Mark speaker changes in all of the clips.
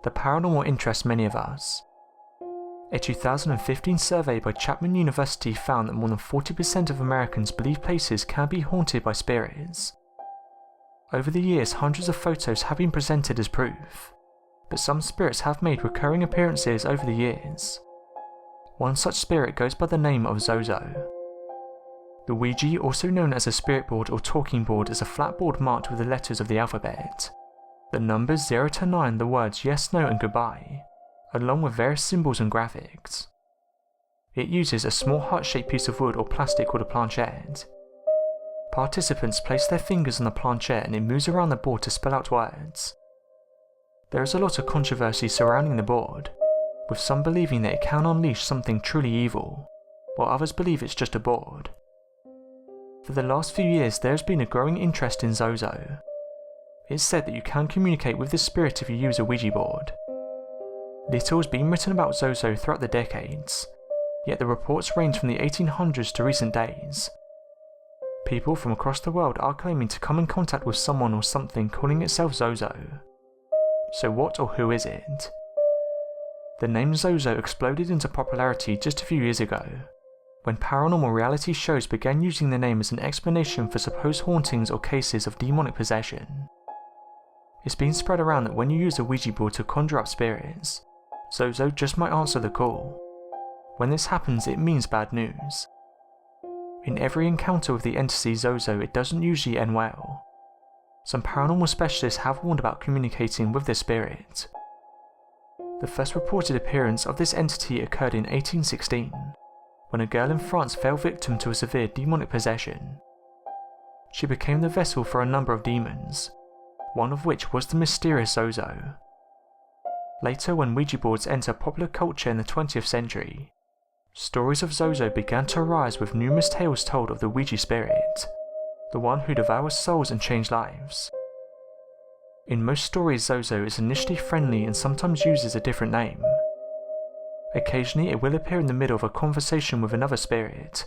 Speaker 1: the paranormal interests many of us. A 2015 survey by Chapman University found that more than 40% of Americans believe places can be haunted by spirits. Over the years, hundreds of photos have been presented as proof, but some spirits have made recurring appearances over the years. One such spirit goes by the name of Zozo. The Ouija, also known as a spirit board or talking board, is a flat board marked with the letters of the alphabet, the numbers 0 to 9, the words yes, no and goodbye, along with various symbols and graphics. It uses a small heart-shaped piece of wood or plastic called a planchette. Participants place their fingers on the planchette and it moves around the board to spell out words. There is a lot of controversy surrounding the board, with some believing that it can unleash something truly evil, while others believe it's just a board. For the last few years there has been a growing interest in Zozo. It's said that you can communicate with this spirit if you use a Ouija board. Little has been written about Zozo throughout the decades, yet the reports range from the 1800s to recent days. People from across the world are claiming to come in contact with someone or something calling itself Zozo. So what or who is it? The name Zozo exploded into popularity just a few years ago, when paranormal reality shows began using the name as an explanation for supposed hauntings or cases of demonic possession. It's been spread around that when you use a Ouija board to conjure up spirits, Zozo just might answer the call. When this happens, it means bad news. In every encounter with the entity Zozo, it doesn't usually end well. Some paranormal specialists have warned about communicating with this spirit. The first reported appearance of this entity occurred in 1816, when a girl in France fell victim to a severe demonic possession. She became the vessel for a number of demons, one of which was the mysterious Zozo. Later, when Ouija boards entered popular culture in the 20th century, stories of Zozo began to arise with numerous tales told of the Ouija spirit, the one who devours souls and changes lives. In most stories, Zozo is initially friendly and sometimes uses a different name. Occasionally it will appear in the middle of a conversation with another spirit,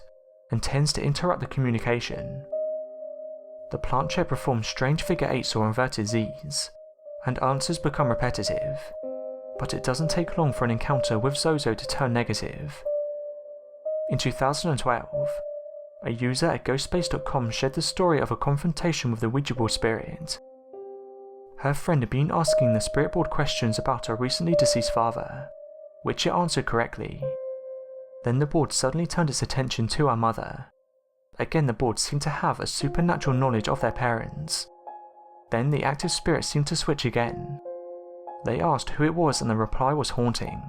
Speaker 1: and tends to interrupt the communication. The planchette performs strange figure 8s or inverted Zs, and answers become repetitive, but it doesn't take long for an encounter with Zozo to turn negative. In 2012, a user at ghostspace.com shared the story of a confrontation with the Ouija board spirit. Her friend had been asking the spirit board questions about her recently deceased father, which it answered correctly. Then the board suddenly turned its attention to her mother. Again, the board seemed to have a supernatural knowledge of their parents. Then the active spirit seemed to switch again. They asked who it was and the reply was haunting.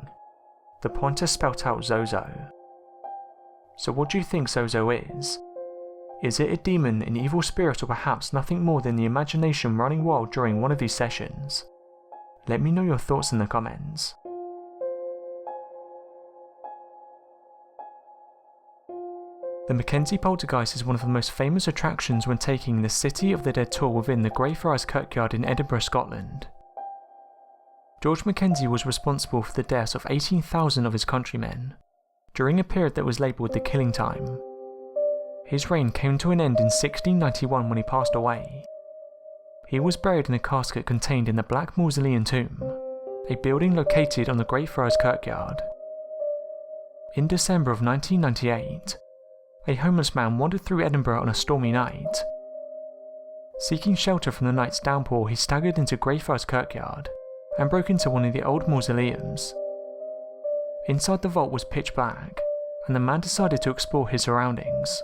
Speaker 1: The pointer spelt out Zozo. So what do you think Zozo is? Is it a demon, an evil spirit, or perhaps nothing more than the imagination running wild during one of these sessions? Let me know your thoughts in the comments. The Mackenzie Poltergeist is one of the most famous attractions when taking the City of the Dead tour within the Greyfriars Kirkyard in Edinburgh, Scotland. George Mackenzie was responsible for the deaths of 18,000 of his countrymen, during a period that was labelled the Killing Time. His reign came to an end in 1691 when he passed away. He was buried in a casket contained in the Black Mausoleum Tomb, a building located on the Greyfriars Kirkyard. In December of 1998, a homeless man wandered through Edinburgh on a stormy night. Seeking shelter from the night's downpour, he staggered into Greyfriars Kirkyard and broke into one of the old mausoleums. Inside the vault was pitch black, and the man decided to explore his surroundings.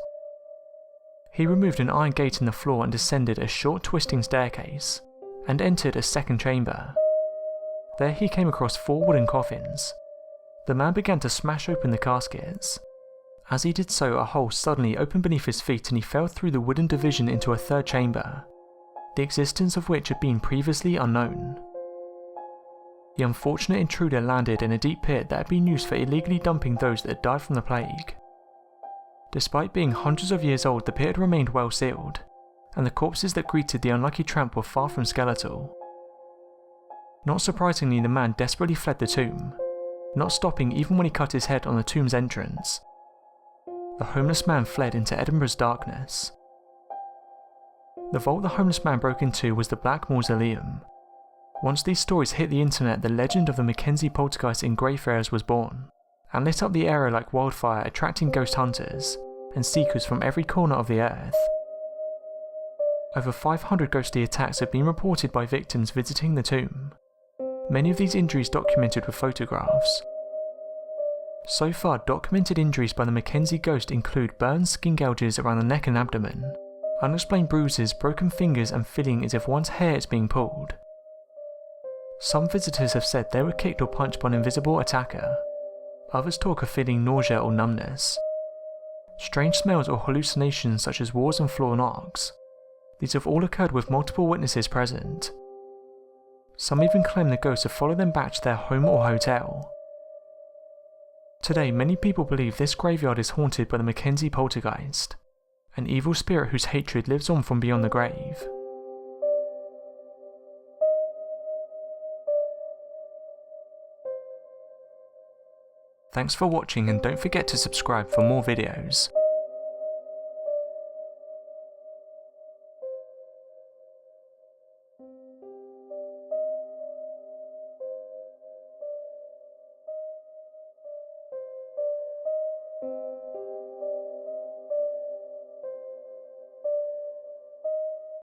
Speaker 1: He removed an iron gate in the floor and descended a short twisting staircase, and entered a second chamber. There he came across 4 wooden coffins. The man began to smash open the caskets. As he did so, a hole suddenly opened beneath his feet and he fell through the wooden division into a third chamber, the existence of which had been previously unknown. The unfortunate intruder landed in a deep pit that had been used for illegally dumping those that had died from the plague. Despite being hundreds of years old, the pit had remained well sealed, and the corpses that greeted the unlucky tramp were far from skeletal. Not surprisingly, the man desperately fled the tomb, not stopping even when he cut his head on the tomb's entrance. The homeless man fled into Edinburgh's darkness. The vault the homeless man broke into was the Black Mausoleum. Once these stories hit the internet, the legend of the Mackenzie poltergeist in Greyfriars was born, and lit up the area like wildfire, attracting ghost hunters and seekers from every corner of the earth. Over 500 ghostly attacks have been reported by victims visiting the tomb, many of these injuries documented with photographs. So far, documented injuries by the Mackenzie ghost include burns, skin gouges around the neck and abdomen, unexplained bruises, broken fingers, and feeling as if one's hair is being pulled. Some visitors have said they were kicked or punched by an invisible attacker. Others talk of feeling nausea or numbness. Strange smells or hallucinations such as walls and floor knocks. These have all occurred with multiple witnesses present. Some even claim the ghosts have followed them back to their home or hotel. Today, many people believe this graveyard is haunted by the Mackenzie poltergeist, an evil spirit whose hatred lives on from beyond the grave. Thanks for watching, and don't forget to subscribe for more videos.